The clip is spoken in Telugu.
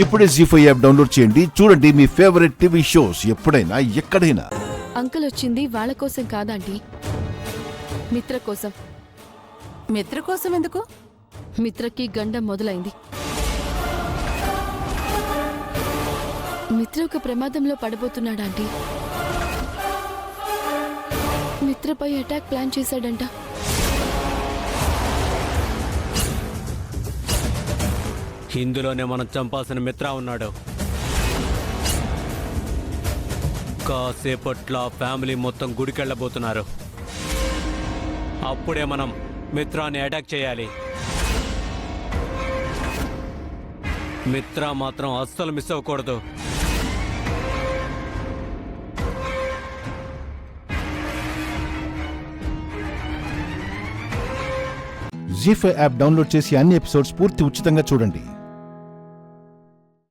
ఇప్పుడే జీ5 యాప్ డౌన్లోడ్ చేయండి. చూడండి మీ ఫేవరెట్ టీవీ షోస్ ఎప్పుడైనా ఎక్కడైనా. అంకుల్ వచ్చింది వాళ్ళ కోసం కాదండి, మిత్ర కోసం. మిత్ర కోసం ఎందుకు? మిత్రకి గండం మొదలైంది. మిత్ర ఒక ప్రమాదంలో పడబోతున్నాడండి. మిత్రపై అటాక్ ప్లాన్ చేశాడంట. ఇందులోనే మనం చంపాల్సిన మిత్ర ఉన్నాడు. కాసేపట్లో ఫ్యామిలీ మొత్తం గుడికెళ్ళబోతున్నారు. అప్పుడే మనం మిత్రాన్ని అటాక్ చేయాలి. మిత్ర మాత్రం అస్సలు మిస్ అవ్వకూడదు. జీ5 యాప్ డౌన్లోడ్ చేసి అన్ని ఎపిసోడ్స్ పూర్తి ఉచితంగా చూడండి.